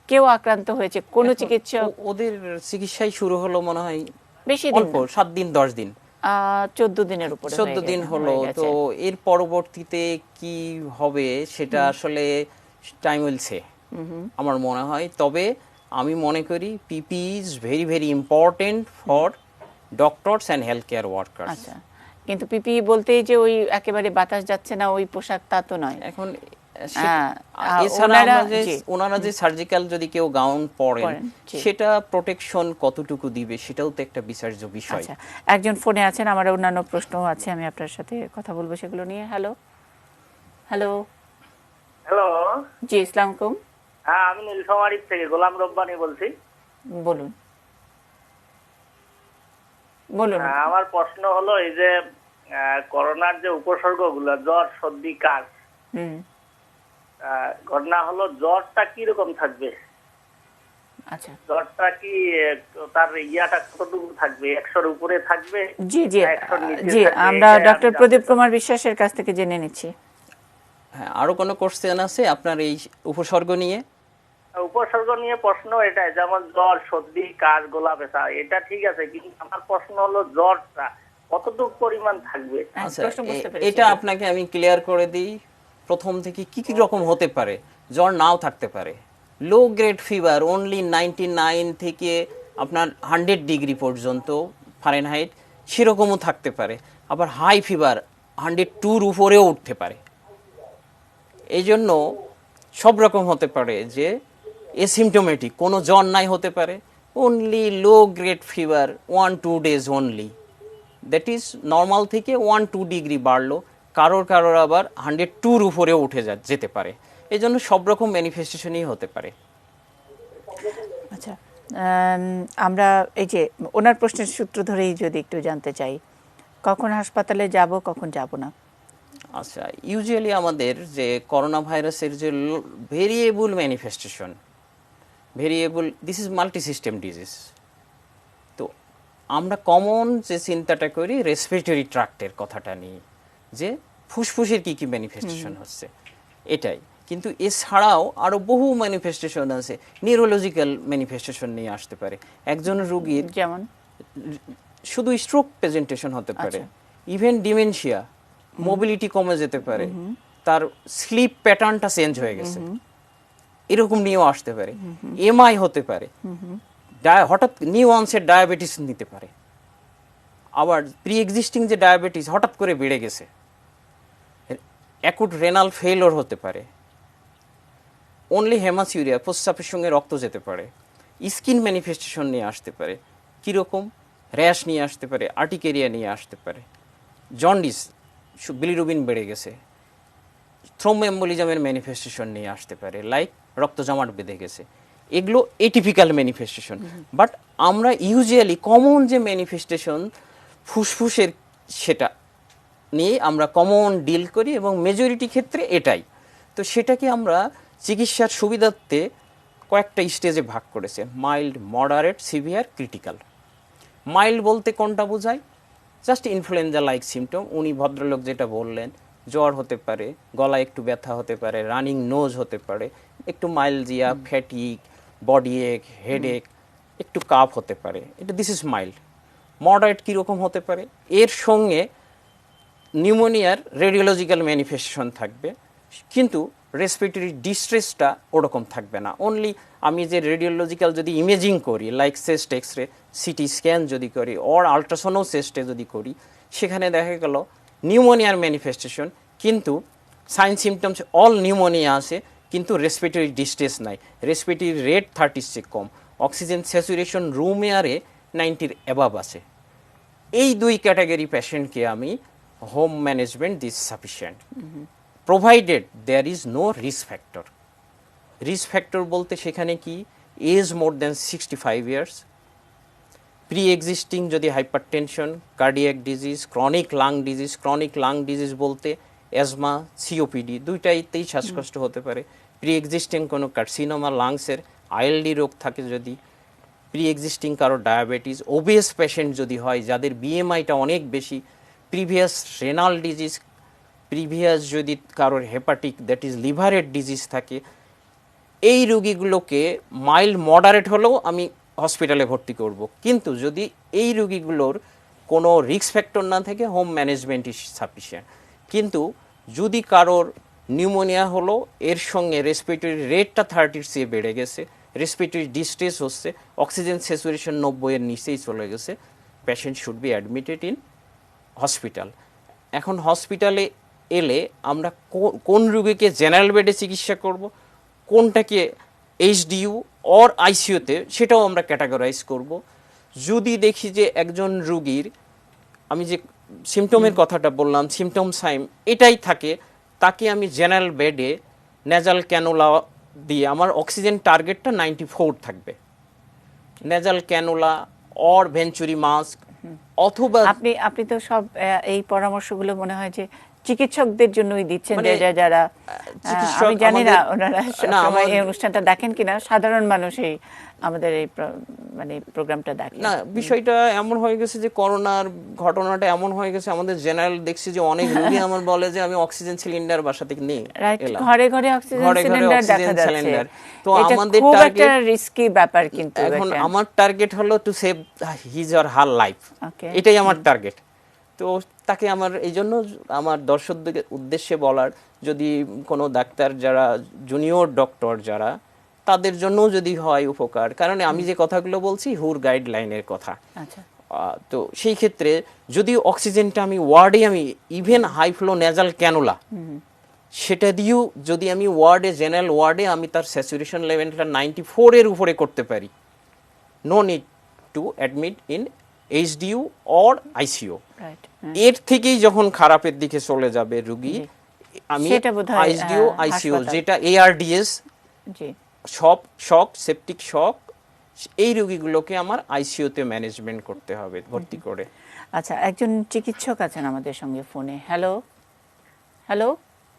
কেউ আক্রান্ত হয়েছে কোনো চিকিৎসক, ওদের চিকিৎসাই শুরু হলো মনে হয় বেশি দিন, 7 দিন 10 দিন, 14 দিনের উপরে 14 দিন হলো। তো এর পরবর্তীতে কি হবে সেটা আসলে টাইম উইল সে, আমার মনে হয়। তবে আমি মনে করি PP is very very important for doctors and health care workers. আচ্ছা, কিন্তু পিপি বলতেই যে ওই একেবারে বাতাস যাচ্ছে না ওই পোশাক, তা তো নয়। এখন ওনারা যে সার্জিক্যাল যদি কেউ গাউন পরেন, সেটা প্রোটেকশন কতটুকু দিবে, সেটাও তো একটা বিচার্য বিষয়। আচ্ছা, একজন ফোনে আছেন, আমার অন্যান্য প্রশ্নও আছে, আমি আপনার সাথে কথা বলবো সেগুলো নিয়ে। হ্যালো হ্যালো হ্যালো, জি, আসসালামু আলাইকুম। হ্যাঁ আমি নীলফামারী থেকে গোলাম রব্বানি বলছি। বলুন বলুন। আমার প্রশ্ন হলো এই যে করোনার যে উপসর্গগুলো, জ্বর সর্দি কাশ, ঘটনা হলো জ্বরটা কিরকম থাকবে? আচ্ছা, জ্বরটা কি তার ইয়াটা কতটুকু থাকবে? 100-র উপরে থাকবে? জি জি 100-র নিচে জি, থাকবে? আমরা এটাই ডক্টর আমি প্রদীপ জানতে কুমার বিশ্বাসের কাছ থেকে জেনে নিচ্ছি। হ্যাঁ, আরো কোনো কোশ্চেন আছে আপনার এই উপসর্গ নিয়ে? উপসর্গ নিয়ে প্রশ্ন এটাই, যেমন জ্বর সর্দি কাশ গলা ব্যথা, এটা ঠিক আছে, কিন্তু আমার প্রশ্ন হলো জ্বরটা কতটুকু পরিমাণ থাকবে? আচ্ছা, প্রশ্ন বুঝতে পেরেছি। এটা আপনাকে আমি ক্লিয়ার করে দিই। প্রথম থেকে কি কি রকম হতে পারে, জ্বর নাও থাকতে পারে। লো গ্রেড ফিভার অনলি 99 থেকে আপনার 100 ডিগ্রি পর্যন্ত ফারেনহাইট, সেরকমও থাকতে পারে। আবার হাই ফিভার 102-র উপরেও উঠতে পারে। এই জন্য সব রকম হতে পারে, যে এসিমটোমেটিক কোনো জ্বর নাই হতে পারে, only low grade fever 1-2 days only, that is normal থেকে 1-2 ডিগ্রি বাড়লো, কারোর আবার 102-র উপরেও উঠে যেতে পারে। এই জন্য সব রকম ম্যানিফেস্টেশনই হতে পারে। আচ্ছা, আমরা এই যে ওনার প্রশ্নের সূত্র ধরেই যদি একটু জানতে চাই, কখন হাসপাতালে যাব, কখন যাব না? আচ্ছা, ইউজুয়ালি আমাদের যে করোনা ভাইরাসের যে variable manifestation, this is multi system disease. তো আমরা কমন যে চিন্তাটা করি রেসপিরেটরি ট্রাক্টের কথাটা নিয়ে, যে ফুসফুসের কি কি ম্যানিফেস্টেশন হচ্ছে এটাই। কিন্তু এছাড়াও আরো বহু ম্যানিফেস্টেশন আছে, নিউরোলজিক্যাল ম্যানিফেস্টেশন নিয়ে আসতে পারে। একজন রোগীর যেমন শুধু স্ট্রোক প্রেজেন্টেশন হতে পারে, আচ্ছা। ইভেন ডিমেনশিয়া, মোবিলিটি কমে যেতে পারে, তার স্লিপ প্যাটার্নটা চেঞ্জ হয়ে গেছে, এরকম নিয়েও আসতে পারে। এমআই হতে পারে, হঠাৎ নিউ অনসেট ডায়াবেটিস নিতে পারে, আবার প্রি এক্সিস্টিং যে ডায়াবেটিস হঠাৎ করে বেড়ে গেছে, অ্যাকুট রেনাল ফেইলর হতে পারে, অনলি হেমাসিউরিয়া, প্রস্রাবের সঙ্গে রক্ত যেতে পারে, স্কিন ম্যানিফেস্টেশন নিয়ে আসতে পারে, কীরকম র্যাশ নিয়ে আসতে পারে, আর্টিকেরিয়া নিয়ে আসতে পারে, জন্ডিস, বিলিরুবিন বেড়ে গেছে, থ্রোম্বোএম্বোলিজমের ম্যানিফেস্টেশন নিয়ে আসতে পারে, লাইক রক্ত জমাট বেঁধে গেছে। এগুলো এটিপিক্যাল ম্যানিফেস্টেশন। বাট আমরা ইউজুয়ালি কমন যে ম্যানিফেস্টেশন ফুসফুসের, সেটা নিয়ে আমরা কমন ডিল করি এবং মেজরিটি ক্ষেত্রে এটাই। তো সেটাকে আমরা চিকিৎসার সুবিধার্থে কয়েকটা স্টেজে ভাগ করেছে, mild, moderate, severe, critical. Mild বলতে কোনটা বোঝায়? Just influenza like symptom. উনি ভদ্রলোক যেটা বললেন, জ্বর হতে পারে, গলায় একটু ব্যথা হতে পারে, রানিং নোজ হতে পারে, একটু মাইলজিয়া, ফ্যাটিক, বডি এক, হেডেক, একটু কাফ হতে পারে, এটা দিস ইজ মাইল্ড। মডারেট কীরকম হতে পারে? এর সঙ্গে নিউমোনিয়ার রেডিওলজিক্যাল ম্যানিফেস্টেশন থাকবে, কিন্তু রেসপিরেটরি ডিস্ট্রেসটা ওরকম থাকবে না। অনলি আমি যে রেডিওলজিক্যাল যদি ইমেজিং করি, like chest x-ray, CT scan যদি করি, অর আলট্রাসোনো চেস্টে যদি করি, সেখানে দেখা গেল নিউমোনিয়ার ম্যানিফেস্টেশন, কিন্তু সাইন সিমটমস অল নিউমোনিয়া আছে, কিন্তু রেসপিরেটরি ডিস্ট্রেস নাই, রেসপিরেটরি রেট 30 চেয়ে কম, অক্সিজেন স্যাচুরেশন রুম এয়ারে 90 অ্যাবাভ আছে। এই দুই ক্যাটাগরি পেশেন্টকে আমি home management this sufficient, provided there is no risk factor. Risk factor বলতে সেখানে কি? Age more than 65 years, pre existing যদি hypertension, cardiac disease, chronic lung disease. Chronic lung disease বলতে অ্যাজমা, সিওপিডি, দুইটাইতেই শ্বাসকষ্ট হতে পারে। প্রি এক্সিস্টিং কোনো কার্সিনোমা লাংসের, আইএলডি রোগ থাকে যদি, প্রি এক্সিস্টিং কারো ডায়াবেটিস, ওবেস পেশেন্ট যদি হয়, যাদের বিএমআইটা অনেক বেশি, প্রিভিয়াস রেনাল ডিজিজ, প্রিভিয়াস যদি কারোর হেপাটিক দ্যাট ইজ লিভারের ডিজিজ থাকে, এই রোগীগুলোকে মাইল্ড মডারেট হলেও আমি হসপিটালে ভর্তি করব। কিন্তু যদি এই রোগীগুলোর কোনো রিস্ক ফ্যাক্টর না থাকে, হোম ম্যানেজমেন্ট ইজ সাফিসিয়েন্ট। কিন্তু যদি কারোর নিউমোনিয়া হলো, এর সঙ্গে রেসপিরেটরি রেটটা 30-র চেয়ে বেড়ে গেছে, রেসপিরেটরি ডিস্ট্রেস হচ্ছে, অক্সিজেন স্যাচুরেশন 90-এর নিচেই চলে গেছে, patient should be admitted in hospital. এখন হসপিটালে এলে আমরা কোন রোগীকে জেনারেল বেডে চিকিৎসা করব, কোনটাকে এইচডিইউ অর আইসিইউতে, সেটাও আমরা ক্যাটাগরাইজ করব। যদি দেখি যে একজন রোগীর, আমি যে সিমটমের কথাটা বললাম, সিমটম সাইন এটাই থাকে, তাকে আমি জেনারেল বেডে নেজাল ক্যানুলা দিয়ে, আমার অক্সিজেন টার্গেটটা 94 থাকবে, nasal cannula or venturi mask, অথবা আপনি তো সব এই পরামর্শগুলো মনে হয় যে চিকিৎসকদের জন্যই দিচ্ছেন, মানে, যারা চিকিৎসক আমি জানি না আমাদের- ওনারা না, সবসময় এই আমাদের- অনুষ্ঠানটা দেখেন কিনা, সাধারণ মানুষ এই আমাদের এই মানে প্রোগ্রামটা দেখেন। না, বিষয়টা এমন হয়ে গেছে যে করোনার ঘটনাটা এমন হয়ে গেছে, আমাদের জেনারেল দেখছি যে অনেক রোগী আমার বলে যে আমি অক্সিজেন সিলিন্ডার বাসা থেকে নিই, রাইট, এলাম। ঘরে ঘরে অক্সিজেন ঘরে ঘরে সিলিন্ডার দেখা অক্সিজেন যাচ্ছে। সিলিন্ডার। তো এটা আমাদের খুব একটা টার্গেট, রিস্কি ব্যাপার, কিন্তু এখন এটা। আমার টার্গেট হলো to save his or her life, Okay. এটাই আমার টার্গেট। তো তাকে আমার এই জন্য আমার দর্শকদের উদ্দেশ্যে বলার, যদি কোনো ডাক্তার যারা জুনিয়র ডক্টর যারা, তাদের জন্য যদি হয় উপকার, কারণ আমি যে কথাগুলো বলছি হুর গাইডলাইনের কথা। আচ্ছা, তো সেই ক্ষেত্রে যদি অক্সিজেনটা আমি ওয়ার্ডে, আমি even high flow nasal cannula সেটা দিয়েও যদি আমি ওয়ার্ডে, জেনারেল ওয়ার্ডে আমি তার স্যাচুরেশন লেভেলটা 94-এর উপরে করতে পারি, no need to admit in HDU or ICU. Right. এর থেকেই যখন খারাপের দিকে চলে যাবে রোগী, আমি সেটা বোধহয়, এইচডিইউ, আইসিইউ, হাসপাতাল। যেটা এআরডিএস, জি, শক, সেপটিক শক, এই রোগীগুলোকে আমার আইসিইউতে ম্যানেজমেন্ট করতে হবে ভর্তি করে। আচ্ছা, একজন চিকিৎসক আছেন আমাদের সঙ্গে ফোনে। হ্যালো হ্যালো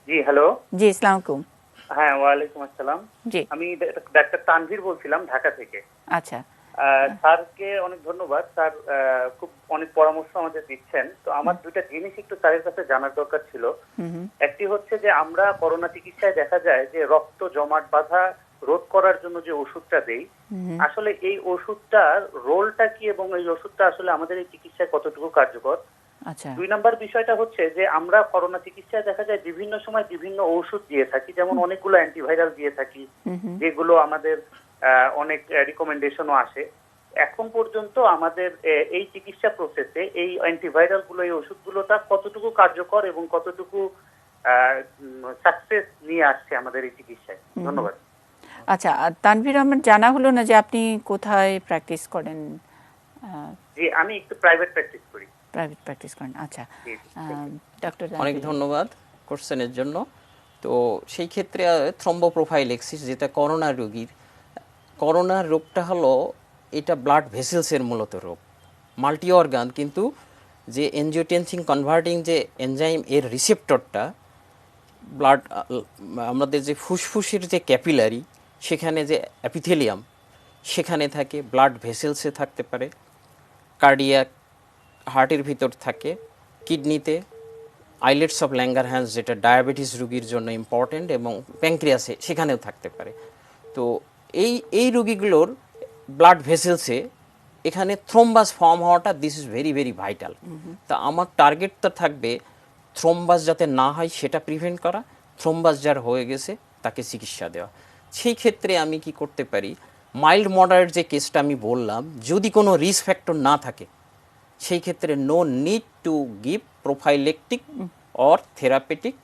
জি হ্যালো। জি, আসসালামু আলাইকুম। হ্যাঁ, ওয়ালাইকুম আসসালাম। জি, আমি ডাক্তার তানভীর বলছিলাম ঢাকা থেকে। আচ্ছা, স্যারকে অনেক ধন্যবাদ। স্যার খুব অনেক পরামর্শ আমাদের দিচ্ছেন। তো আমার দুইটা জিনিস একটু স্যারের কাছে জানার দরকার ছিল। একটি হচ্ছে যে আমরা করোনা চিকিৎসায় দেখা যায় যে রক্ত জমাট বাঁধা রোধ করার জন্য যে ওষুধটা দেই, আসলে এই ওষুধটার রোলটা কি এবং এই ওষুধটা আসলে আমাদের এই চিকিৎসায় কতটুকু কার্যকর? আচ্ছা। 2 নাম্বার বিষয়টা হচ্ছে যে আমরা করোনা চিকিৎসায় দেখা যায় বিভিন্ন সময় বিভিন্ন ঔষধ দিয়ে থাকি, যেমন অনেকগুলো অ্যান্টিভাইরাল দিয়ে থাকি, যেগুলো আমাদের অনেক রিকমেন্ডেশনও আসে। এখন পর্যন্ত আমাদের এই চিকিৎসা প্রসেসে এই অ্যান্টিভাইরাল গুলো, এই ওষুধগুলোটা কতটুকু কার্যকর এবং কতটুকু সাকসেস নিয়ে আসছে আমাদের এই চিকিৎসায়? ধন্যবাদ। আচ্ছা, তানভীর, আমার জানা হলো না যে আপনি কোথায় প্র্যাকটিস করেন। জি, আমি একটু প্রাইভেট প্র্যাকটিস করি। প্রাইভেট প্র্যাকটিস করেন, আচ্ছা। ডক্টর অনেক ধন্যবাদ কোশ্চেনের জন্য। তো সেই ক্ষেত্রে থ্রম্বোপ্রোফাইলেক্সিস, যেটা করোনা রোগীর, করোনার রোগটা হলো এটা ব্লাড ভেসেলসের মূলত রোগ, মাল্টি অর্গান, কিন্তু যে এনজিওটেনসিন কনভার্টিং যে এনজাইম এর রিসেপ্টরটা ব্লাড, আমাদের যে ফুসফুসের যে ক্যাপিলারি, সেখানে যে অ্যাপিথেলিয়াম সেখানে থাকে, ব্লাড ভেসেলসে থাকতে পারে, কার্ডিয়াক হার্টের ভিতর থাকে, কিডনিতে, আইলেটস অফ ল্যাঙ্গারহ্যান্স যেটা ডায়াবেটিস রোগীর জন্য ইম্পর্টেন্ট, এবং প্যাঙ্ক্রিয়াসে সেখানেও থাকতে পারে। তো এই রোগীগুলোর ব্লাড ভেসেলসে এখানে থ্রোম্বাস ফর্ম হওয়াটা, this is very very vital. তা আমার টার্গেটটা থাকবে থ্রোম্বাস যাতে না হয় সেটা প্রিভেন্ট করা, থ্রোম্বাস যার হয়ে গেছে তাকে চিকিৎসা দেওয়া। সেই ক্ষেত্রে আমি কি করতে পারি, মাইল্ড মডারেট যে কেসটা আমি বললাম, যদি কোনো রিস্ক ফ্যাক্টর না থাকে সেই ক্ষেত্রে no need to give prophylactic or therapeutic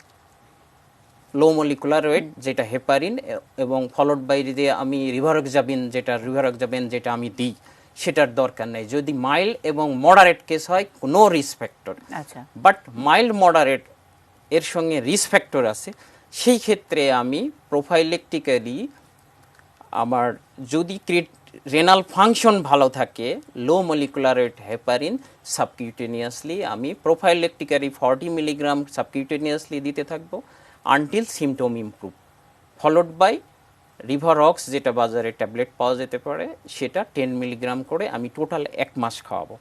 low molecular weight যেটা হেপারিন, এবং ফলোড বাই যে আমি রিভারক্সাবিন যেটা আমি দিই, সেটার দরকার নেই যদি মাইল্ড এবং মডারেট কেস হয়, নো রিস্ক ফ্যাক্টর। আচ্ছা। বাট মাইল্ড মডারেট এর সঙ্গে রিস্ক ফ্যাক্টর আছে, সেই ক্ষেত্রে আমি প্রোফাইলেকটিক্যালি আমার যদি রেনাল ফাংশন ভালো থাকে, low molecular weight heparin subcutaneously আমি প্রোফাইলেকটিক্যালি 40 মিলিগ্রাম সাবকিউটেনিয়াসলি দিতে থাকবো until symptom improve, followed by rivarox যেটা বাজারে ট্যাবলেট পাওয়া যেতে পারে, সেটা 10 মিলিগ্রাম করে আমি টোটাল 1 মাস খাওয়াবো।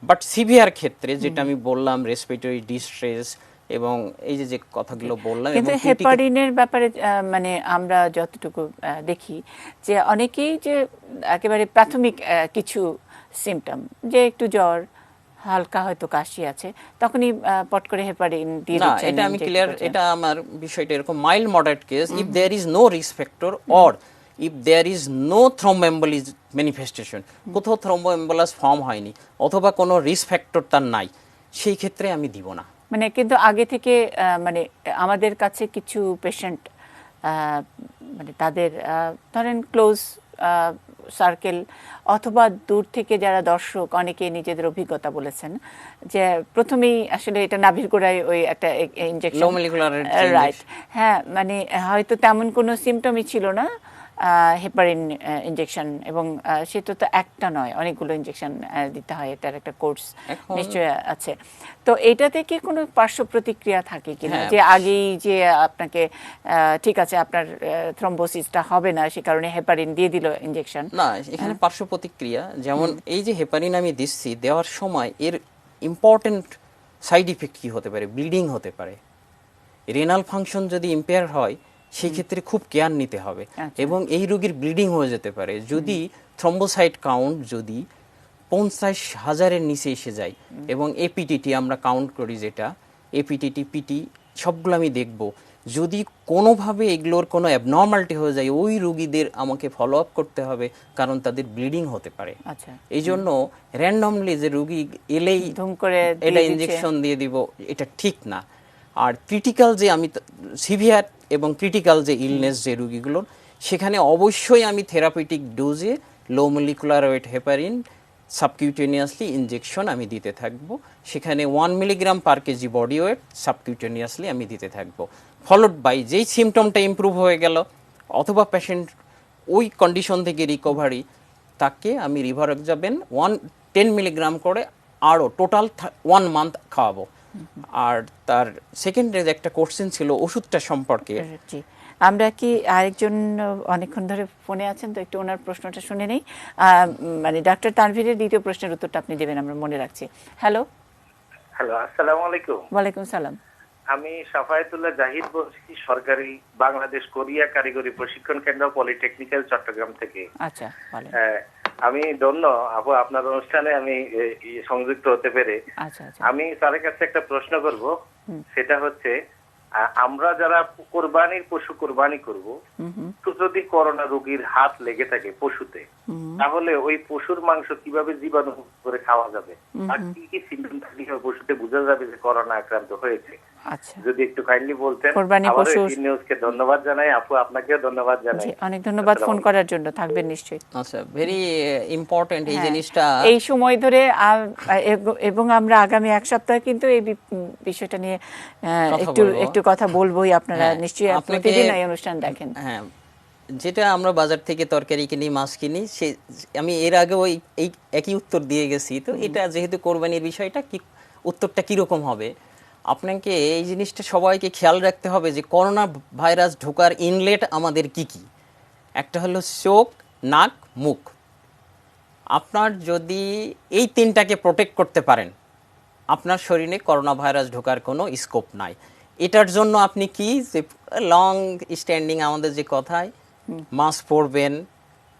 বাট সিভিয়ার ক্ষেত্রে যেটা আমি বললাম, রেসপিরেটরি ডিস্ট্রেস এবং এই যে কথাগুলো বললাম, কিন্তু হেপারিনের ব্যাপারে মানে আমরা যতটুকু দেখি যে অনেকেই যে একেবারে প্রাথমিক কিছু সিমটম, যে একটু জ্বর, হালকা হয়তো কাশি আছে, তখনই পট করে হেপারিন দিয়ে না, দিচ্ছেন। এটা আমি ক্লিয়ার, এটা আমার বিষয়টা এরকম mild moderate case, if there is no risk factor or if there is no thromboembolism manifestation, কোথাও থ্রম্বোএম্বোলাস ফর্ম হয়নি অথবা কোনো রিস্ক ফ্যাক্টর তার নাই, সেই ক্ষেত্রে আমি দিব না। মানে কিন্তু আগে থেকে মানে আমাদের কাছে কিছু পেশেন্ট মানে তাদের ধরেন ক্লোজ সার্কেল অথবা দূর থেকে যারা দর্শক, অনেকে নিজেদের অভিজ্ঞতা বলেছেন যে প্রথমেই আসলে এটা নাভির গোড়ায় ওই একটা ইনজেকশন, রাইট, হ্যাঁ, মানে হয়তো তেমন কোনো সিমটমই ছিল না, হেপারিন ইনজেকশন, এবং সেটা তো একটা নয়, অনেকগুলো ইনজেকশন দিতে হয়, এটার একটা কোর্স নিশ্চয়ই আছে। তো এটাতে কি কোনো পার্শ্ব প্রতিক্রিয়া থাকে কিনা, যে আগেই যে আপনাকে ঠিক আছে আপনার থ্রম্বোসিসটা হবে না, সে কারণে হেপারিন দিয়ে দিল ইনজেকশন? না, এখানে পার্শ্ব প্রতিক্রিয়া, যেমন এই যে হেপারিন আমি দিচ্ছি, দেওয়ার সময় এর ইম্পর্টেন্ট সাইড ইফেক্ট কি হতে পারে, ব্লিডিং হতে পারে, রেনাল ফাংশন যদি ইম্পেয়ার হয় সেই ক্ষেত্রে খুব কেয়ার নিতে হবে, এবং এই রোগীর ব্লিডিং হয়ে যেতে পারে যদি থ্রম্বোসাইট কাউন্ট যদি 50,000-এর নিচে এসে যায়, এবং এপিটিটি আমরা কাউন্ট করি, যেটা এপিটিটি পিটি সবগুলো আমি দেখব, যদি কোনোভাবে এগুলোর কোনো অ্যাবনর্মালিটি হয়ে যায়, ওই রোগীদের আমাকে ফলো আপ করতে হবে, কারণ তাদের ব্লিডিং হতে পারে। আচ্ছা, এই জন্য র্যান্ডমলি যে রোগী এলেই ধুম করে এটা ইনজেকশন দিয়ে দিব, এটা ঠিক না। আর ক্রিটিক্যাল যে আমি সিভিয়ার এবং ক্রিটিক্যাল যে ইলনেস যে রোগীগুলোর, সেখানে অবশ্যই আমি থেরাপিউটিক ডোজে low molecular weight heparin subcutaneously injection আমি দিতে থাকবো, সেখানে 1 milligram per kg body weight subcutaneously আমি দিতে থাকবো, ফলোড বাই যেই সিমটমটা ইমপ্রুভ হয়ে গেল অথবা পেশেন্ট ওই কন্ডিশন থেকে রিকভারি, তাকে আমি রিভারক্সাবিন 10 মিলিগ্রাম করে আরও টোটাল 1 মান্থ খাওয়াবো। আর তার সেকেন্ডে একটা কোশ্চেন ছিল ওষুধটা সম্পর্কে, আমরা কি আরেকজন অনেকক্ষণ ধরে ফোনে আছেন, তো একটু ওনার প্রশ্নটা শুনে নেই। মানে ডাক্তার তানভীরের দ্বিতীয় প্রশ্নের উত্তরটা আপনি দেবেন, আমরা মনে রাখছি। হ্যালো। হ্যালো, আসসালামু আলাইকুম। ওয়ালাইকুম সালাম। আমি সাফায়েতুল্লাহ জাহিদ বলছি, সরকারি বাংলাদেশ কোরিয়া কারিগরি প্রশিক্ষণ কেন্দ্র পলিটেকনিক্যাল চট্টগ্রাম থেকে। আচ্ছা, বলেন। আমি ধন্য আপু আপনার অনুষ্ঠানে আমি সংযুক্ত হতে পেরে। আচ্ছা আচ্ছা। আমি স্যারের কাছে একটা প্রশ্ন করব, সেটা হচ্ছে আমরা যারা কোরবানির পশু কোরবানি করব, তো যদি করোনা রোগীর হাত লেগে থাকে পশুতে, তাহলে ওই পশুর মাংস কিভাবে জীবাণু করে খাওয়া যাবে, আর কি কি সিমটম থাকলে পশুতে বোঝা যাবে যে করোনা আক্রান্ত হয়েছে? আচ্ছা, যদি একটু কাইন্ডলি বলতেন। কোরবানি পশু নিউজকে ধন্যবাদ জানাই, আপু আপনাকেও ধন্যবাদ জানাই। অনেক ধন্যবাদ ফোন করার জন্য, থাকবেন নিশ্চয়ই। আচ্ছা, ভেরি ইম্পর্টেন্ট এই জিনিসটা। এই সময় ধরে এবং আমরা আগামী এক সপ্তাহ কিন্তু এই বিষয়টা নিয়ে একটু কথা বলবোই। আপনারা নিশ্চয়ই প্রতিদিন এই অনুষ্ঠান দেখেন। হ্যাঁ, যেটা আমরা বাজার থেকে তরকারি কিনি, মাছ কিনি, সে আমি এর আগেও এই একই উত্তর দিয়ে গেছি। তো এটা যেহেতু কোরবানির বিষয়টা, কি উত্তরটা কিরকম হবে, আপনাকে এই জিনিসটা সবাইকে খেয়াল রাখতে হবে যে করোনা ভাইরাস ঢোকার ইনলেট আমাদের কি কি। একটা হলো চোখ, নাক, মুখ। আপনার যদি এই তিনটাকে প্রোটেক্ট করতে পারেন, আপনার শরীরে করোনা ভাইরাস ঢোকার কোনো স্কোপ নাই। এটার জন্য আপনি কি যে লং স্ট্যান্ডিং আমাদের যে কথায় মাস্ক পরবেন,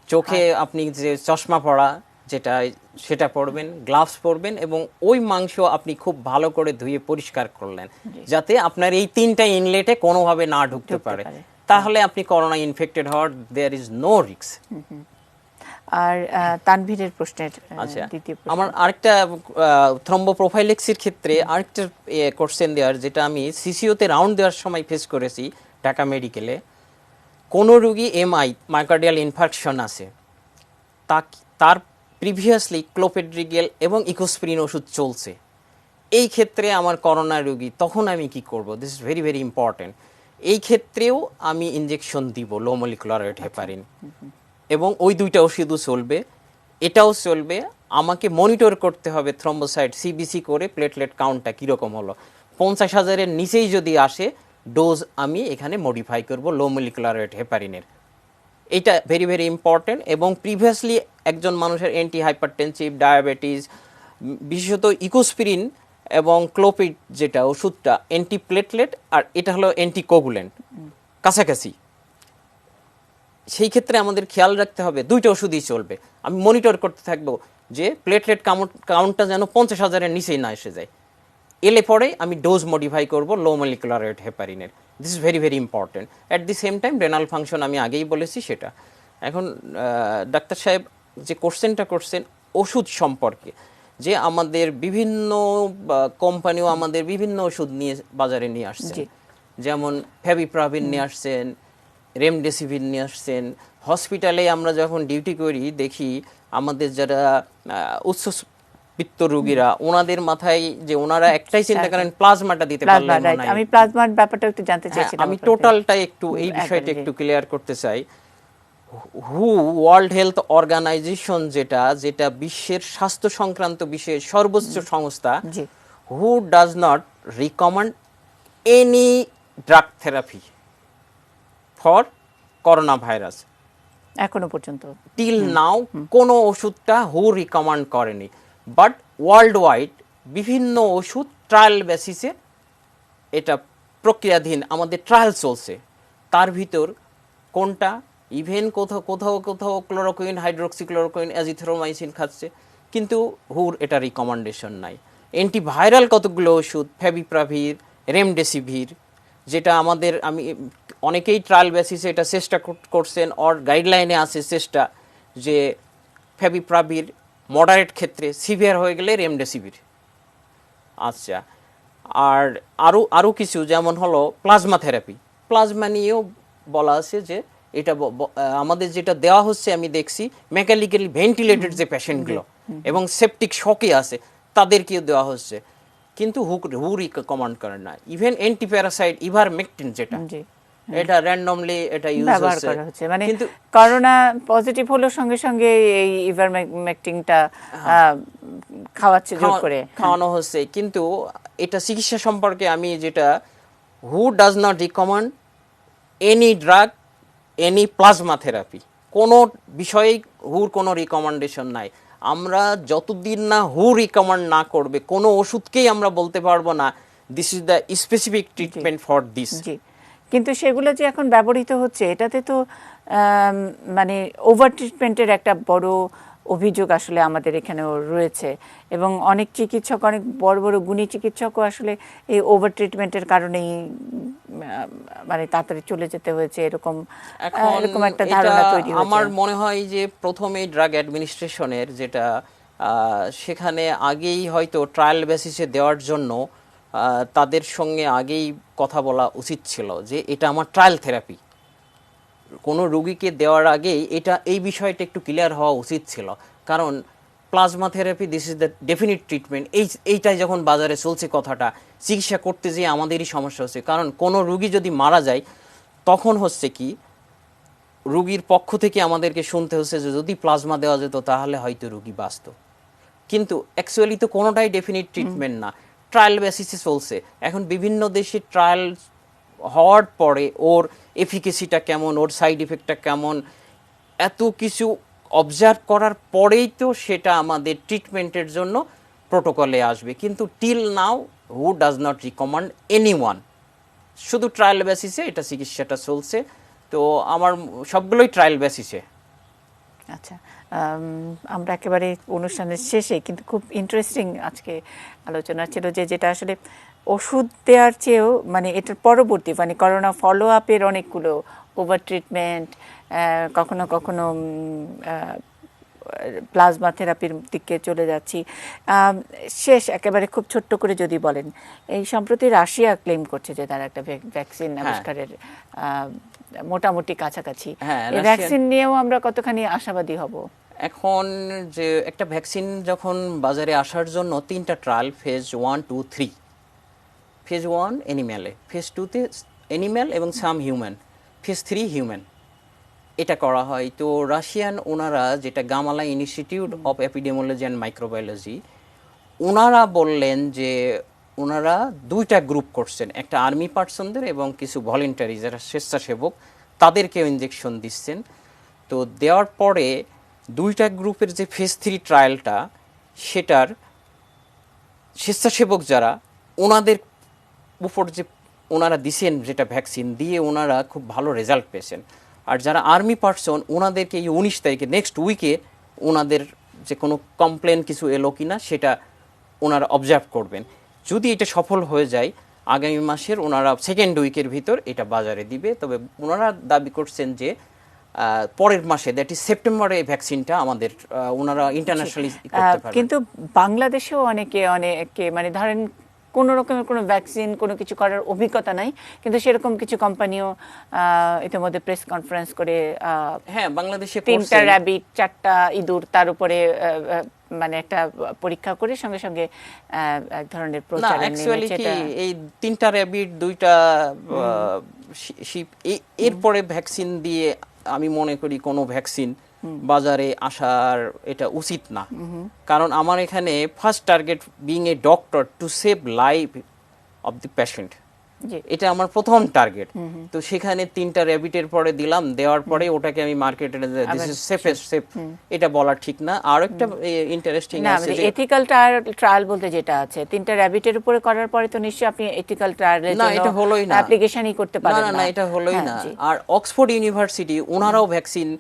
চোখে আপনি যে চশমা পরা যেটা সেটা পরবেন, গ্লাভস পরবেন, এবং ওই মাংস আপনি খুব ভালো করে ধুয়ে পরিষ্কার করলেন যাতে আপনার এই তিনটা ইনলেটে কোনোভাবে না ঢুকতে পারে। তাহলে আপনি করোনা ইনফেক্টেড হওয়ার দেয়ার ইজ নো রিস্ক। আর তানভীরের প্রশ্নের দ্বিতীয় প্রশ্ন, আমার আরেকটা থ্রম্বোপ্রোফাইলেক্সির ক্ষেত্রে আরেকটা কোশ্চেন দেওয়ার, যেটা আমি সিসিওতে রাউন্ড দেওয়ার সময় ফেস করেছি ঢাকা মেডিকেলে। কোনো রোগী মায়োকার্ডিয়াল ইনফার্কশন আছে, তার প্রিভিয়াসলি ক্লোপেড্রিগেল এবং ইকোস্প্রিন ওষুধ চলছে, এই ক্ষেত্রে আমার করোনা রোগী, তখন আমি কি করব? This is very very important. এই ক্ষেত্রেও আমি ইনজেকশন দিব লো মলিকুলার ওয়েট হেপারিন, এবং ওই দুইটা ওষুধও চলবে, এটাও চলবে। আমাকে মনিটর করতে হবে থ্রম্বোসাইট সিবিসি করে প্লেটলেট কাউন্টটা কীরকম হলো। 50,000-এর নিচেই যদি আসে, ডোজ আমি এখানে মডিফাই করব লো মলিকুলার ওয়েট হেপারিনের। এটা ভেরি ভেরি ইম্পর্টেন্ট। এবং প্রিভিয়াসলি একজন মানুষের অ্যান্টি হাইপারটেনসিভ, ডায়াবেটিস, বিশেষত ইকোস্পিরিন এবং ক্লোপিড যেটা ওষুধটা অ্যান্টি প্লেটলেট, আর এটা হলো অ্যান্টিকোগুলেন্ট, কাছাকাছি। সেই ক্ষেত্রে আমাদের খেয়াল রাখতে হবে দুইটা ওষুধই চলবে। আমি মনিটর করতে থাকবো যে প্লেটলেট কাউন্টটা যেন 50,000-এর নিচেই না এসে যায়। এলে পরে আমি ডোজ মডিফাই করব লো মলিকুলার ওয়েট হেপারিনের। This is very very important. At the same time renal function আমি আগেই বলেছি সেটা। এখন ডাক্তার সাহেব যে কোশ্চেনটা করছেন ওষুধ সম্পর্কে, যে আমাদের বিভিন্ন কোম্পানিও আমাদের বিভিন্ন ওষুধ নিয়ে বাজারে নিয়ে আসছেন, যেমন ফেভিপ্রাভির নিয়ে আসছেন, রেমডেসিভির নিয়ে আসছেন। হসপিটালে আমরা যখন ডিউটি করি দেখি আমাদের যারা উচ্চবিত্ত রোগীরা, ওনাদের মাথায় যে ওনারা একটাই চিন্তা করেন প্লাজমাটা দিতে পারলেন না। আমি প্লাজমার ব্যাপারটা একটু জানতে চাইছিলাম। আমি টোটালটা একটু এই বিষয়টা একটু ক্লিয়ার করতে চাই। ওয়ার্ল্ড হেলথ অর্গানাইজেশন যেটা বিশ্বের স্বাস্থ্য সংক্রান্ত বিষয়ে সর্বোচ্চ সংস্থা, who does not recommend any drug therapy for corona virus এখনো পর্যন্ত, টিল নাও কোনো ওষুধটা হু রিকমেন্ড করেনি। বাট ওয়ার্ল্ড ওয়াইড বিভিন্ন ওষুধ ট্রায়াল বেসিসে এটা প্রক্রিয়াধীন, আমাদের ট্রায়াল চলছে। তার ভিতর কোনটা ইভেন কোথাও ক্লোরোকুইন, হাইড্রোক্সিক্লোরোকুইন, অ্যাজিথ্রোমাইসিন খাচ্ছে, কিন্তু হুর এটা রিকমেন্ডেশন নাই। অ্যান্টিভাইরাল কতগুলো ওষুধ, ফেভিপ্রাভির, রেমডেসিভির, যেটা আমি অনেকেই ট্রায়াল বেসিসে এটা চেষ্টা করছেন, ওর গাইডলাইনে আছে চেষ্টা যে ফেভিপ্রাভির মডারেট ক্ষেত্রে, সিভিয়ার হয়ে গেলে রেমডেসিভির। আচ্ছা, আর আরও কিছু যেমন হলো প্লাজমা থেরাপি, প্লাজমা নিয়েও বলা আছে যে এটা আমাদের যেটা দেওয়া হচ্ছে, আমি দেখছি মেকানিক্যালি ভেন্টিলেটেড যে পেশেন্টগুলো এবং সেপটিক শকে আছে তাদেরকেও দেওয়া হচ্ছে, কিন্তু হু রিকমেন্ড করেন না। ইভেন অ্যান্টিপ্যারাসাইট ইভারমেকটিন যেটা, এটা র্যান্ডমলি এটা ইউজ হচ্ছে, মানে কিন্তু করোনা পজিটিভ হলো সঙ্গে সঙ্গে এই ইভারমেকটিনটা খাওয়াচ্ছে, জোর করে খাওয়ানো হচ্ছে। কিন্তু এটা চিকিৎসা সম্পর্কে আমি যেটা, who does not recommend any drug, any plasma therapy, কোনো বিষয়েই হুর কোনো রিকমেন্ডেশন নাই। আমরা যতদিন না হু রিকমেন্ড না করবে কোনো ওষুধকেই আমরা বলতে পারবো না this is the specific treatment for this. জি, কিন্তু সেগুলো যে এখন ব্যবহৃত হচ্ছে এটাতে তো মানে ওভার ট্রিটমেন্টের একটা বড় অভিযোগ আসলে আমাদের এখানেও রয়েছে, এবং অনেক চিকিৎসক, অনেক বড় বড় গুণী চিকিৎসকও আসলে এই ওভার ট্রিটমেন্টের কারণেই মানে তাড়াতাড়ি চলে যেতে হয়েছে, এরকম এরকম একটা ধারণা তৈরি হয়েছে। আমার মনে হয় যে প্রথমে ড্রাগ অ্যাডমিনিস্ট্রেশনের যেটা সেখানে আগেই হয়তো ট্রায়াল বেসিসে দেওয়ার জন্য তাদের সঙ্গে আগেই কথা বলা উচিত ছিল যে এটা আমার ট্রায়াল থেরাপি, কোনো রোগীকে দেওয়ার আগেই এই বিষয়টা একটু ক্লিয়ার হওয়া উচিত ছিল। কারণ plasma therapy this is the definite treatment, এইটাই যখন বাজারে চলছে কথাটা, চিকিৎসা করতে যেয়ে আমাদেরই সমস্যা হচ্ছে। কারণ কোনো রোগী যদি মারা যায় তখন হচ্ছে কি রোগীর পক্ষ থেকে আমাদেরকে শুনতে হচ্ছে যে যদি প্লাজমা দেওয়া যেত তাহলে হয়তো রোগী বাঁচত, কিন্তু অ্যাকচুয়ালি তো কোনোটাই ডেফিনিট ট্রিটমেন্ট না, ট্রায়াল বেসিসে চলছে। এখন বিভিন্ন দেশে ট্রায়াল হওয়ার পরে ওর এফিকেসিটা কেমন, ওর সাইড ইফেক্টটা কেমন, এত কিছু অবজার্ভ করার পরেই তো সেটা আমাদের ট্রিটমেন্টের জন্য প্রোটোকলে আসবে। কিন্তু till now who does not recommend anyone, শুধু ট্রায়াল বেসিসে এটা চিকিৎসাটা চলছে। তো আমার সবগুলোই ট্রায়াল বেসিসে। আচ্ছা, আমরা একেবারে অনুষ্ঠানের শেষে, কিন্তু খুব ইন্টারেস্টিং আজকে আলোচনা ছিল যে যেটা আসলে ওষুধ দেওয়ার চেয়েও মানে এটার পরবর্তী মানে করোনা ফলো আপের অনেকগুলো ওভার ট্রিটমেন্ট, কখনো কখনো প্লাজমা থেরাপির দিকে চলে যাচ্ছি। শেষ একেবারে খুব ছোট্ট করে যদি বলেন, এই সম্প্রতি রাশিয়া ক্লেম করছে যে তারা একটা ভ্যাকসিন আবিষ্কারের মোটামুটি কাছাকাছি, এই ভ্যাকসিন নিয়েও আমরা কতখানি আশাবাদী হব? এখন যে একটা ভ্যাকসিন যখন বাজারে আসার জন্য 3টা ট্রায়াল, ফেজ 1, 2, 3। ফেজ 1 অ্যানিম্যালে, ফেজ 2তে অ্যানিম্যাল এবং সাম হিউম্যান, ফেজ 3 হিউম্যান, এটা করা হয়। তো রাশিয়ান ওনারা যেটা Gamaleya Institute of Epidemiology and Microbiology, ওনারা বললেন যে ওনারা 2টা গ্রুপ করছেন, একটা আর্মি পার্সনদের এবং কিছু ভলেন্টারি যারা স্বেচ্ছাসেবক তাদেরকেও ইনজেকশন দিচ্ছেন। তো দেওয়ার পরে 2টা গ্রুপের যে ফেজ 3 ট্রায়ালটা, সেটার স্বেচ্ছাসেবক যারা ওনাদের উপর যে ওনারা দিছেন যেটা ভ্যাকসিন দিয়ে ওনারা খুব ভালো রেজাল্ট পেয়েছেন। আর যারা আর্মি পার্সন ওনাদেরকে এই 19 তারিখে নেক্সট উইকে ওনাদের যে কোনো কমপ্লেন কিছু এলো কিনা সেটা ওনারা অবজার্ভ করবেন। যদি এটা সফল হয়ে যায় আগামী মাসের ওনারা সেকেন্ড উইকের ভিতর এটা বাজারে দিবে। তবে ওনারা দাবি করছেন যে পরের মাসে, দ্যাট ইজ সেপ্টেম্বরে ভ্যাকসিনটা আমাদের ওনারা ইন্টারন্যাশনালি করতে পারবেন। কিন্তু বাংলাদেশেও অনেকে মানে ধরেন কোনো রকমের কোনো ভ্যাকসিন কোনো কিছু করার অভিজ্ঞতা নাই, কিন্তু সেরকম কিছু কোম্পানিও ইতিমধ্যে প্রেস কনফারেন্স করে হ্যাঁ বাংলাদেশে 3টা র্যাবিট 4টা ইঁদুর তার উপরে মানে একটা পরীক্ষা করে সঙ্গে সঙ্গে এক ধরনের প্রচার নেমেছে। এই 3টা র্যাবিট 2টা শিপ, এরপরে ভ্যাকসিন দিয়ে আমি মনে করি কোনো ভ্যাকসিন বাজারে আসার এটা উচিত না। কারণ আমার এখানে first target being a doctor to save life of the patient, এটা আমার প্রথম টার্গেট। তো সেখানে 3টা র্যাবিটের পরে দিলাম, দেওয়ার পরে ওটাকে আমি মার্কেটে দিস ইজ সেফেস্ট সেফ এটা বলা ঠিক না। আর একটা ইন্টারেস্টিং আছে যে এথিক্যাল ট্রায়াল বলতে যেটা আছে 3টা র্যাবিটের উপরে করার পরে তো নিশ্চয়ই আপনি এথিক্যাল ট্রায়ালের জন্য এটা হলোই না, অ্যাপ্লিকেশনই করতে পারেন না। না এটা হলোই না। আর অক্সফোর্ড ইউনিভার্সিটি ওনারাও ভ্যাকসিন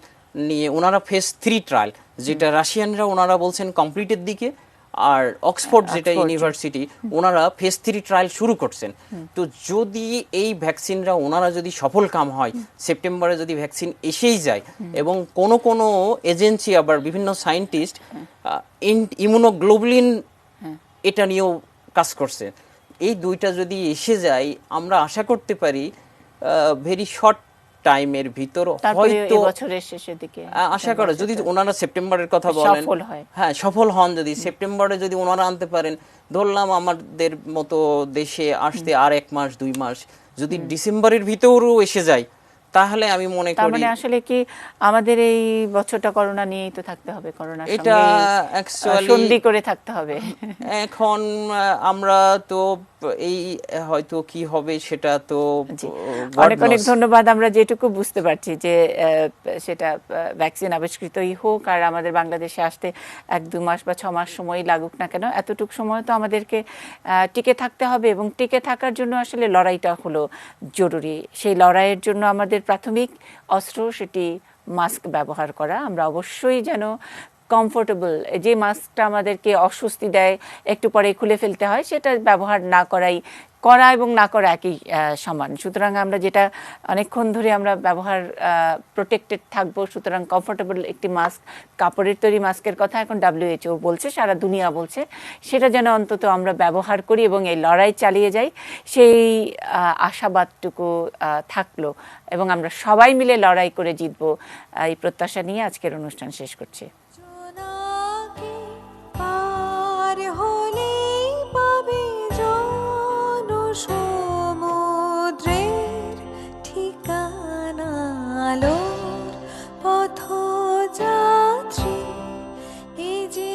নিয়ে ওনারা ফেজ 3 ট্রায়াল, যেটা রাশিয়ানরা ওনারা বলছেন কমপ্লিটের দিকে, আর অক্সফোর্ড যেটা ইউনিভার্সিটি ওনারা ফেজ 3 ট্রায়াল শুরু করছেন। তো যদি এই ভ্যাকসিনরা ওনারা যদি সফল কাম হয়, সেপ্টেম্বরে যদি ভ্যাকসিন এসেই যায়, এবং কোনো এজেন্সি আবার বিভিন্ন সায়েন্টিস্ট ইমিউনোগ্লোবুলিন এটা নিয়েও কাজ করছে, এই 2টা যদি এসে যায় আমরা আশা করতে পারি ভেরি শর্ট টাইমের ভিতর হয়তো বছরের শেষের দিকে আশা করা, যদি ওনারা সেপ্টেম্বরের কথা বলেন, হ্যাঁ সফল হন, যদি সেপ্টেম্বরে যদি ওনারা আনতে পারেন, ধরলাম আমাদের মতো দেশে আসতে আর 1 মাস 2 মাস, যদি ডিসেম্বরের ভিতরেও এসে যায় তাহলে আমি মনে তার করি মানে আসলে কি আমাদের এই বছরটা করোনা নিয়েই তো থাকতে হবে, করোনার এটা সঙ্গে actually সন্ধি করে থাকতে হবে। এখন আমরা তো এই হয়তো কি হবে সেটা তো জি। God অনেক অনেক knows। ধন্যবাদ। আমরা যেটুকু বুঝতে পারছি যে সেটা ভ্যাকসিন আবিষ্কৃতই হোক আর আমাদের বাংলাদেশে আসতে 1-2 মাস বা 6 মাস সময় লাগুক না কেন, এতটুকু সময় তো আমাদেরকে টিকে থাকতে হবে এবং টিকে থাকার জন্য আসলে লড়াইটা হলো জরুরি। সেই লড়াইয়ের জন্য আমাদের প্রাথমিক অস্ত্র সেটি মাস্ক ব্যবহার করা। আমরা অবশ্যই যেন কমফোর্টেবল, যে মাস্কটা আমাদেরকে অস্বস্তি দেয়, একটু পরে খুলে ফেলতে হয়, সেটা ব্যবহার না করাই, করা এবং না করা একই সমান। সুতরাং আমরা যেটা অনেকক্ষণ ধরে আমরা ব্যবহার প্রোটেক্টেড থাকবো, সুতরাং কমফোর্টেবল একটি মাস্ক, কাপড়ের তৈরি মাস্কের কথা এখন WHO বলছে, সারা দুনিয়া বলছে, সেটা যেন অন্তত আমরা ব্যবহার করি এবং এই লড়াই চালিয়ে যাই, সেই আশাবাদটুকু থাকলো এবং আমরা সবাই মিলে লড়াই করে জিতবো, এই প্রত্যাশা নিয়ে আজকের অনুষ্ঠান শেষ করছি। জোনাকি পার হলেই পাবে জনসমুদ্রের ঠিকানা, আলোর পথযাত্রী এই যে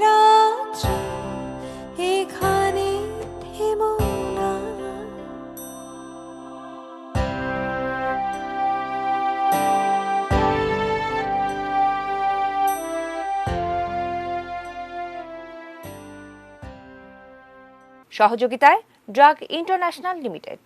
রাত্রি, এখানে থেমো না। সহযোগিতায় ড্রাগ ইন্টারন্যাশনাল লিমিটেড।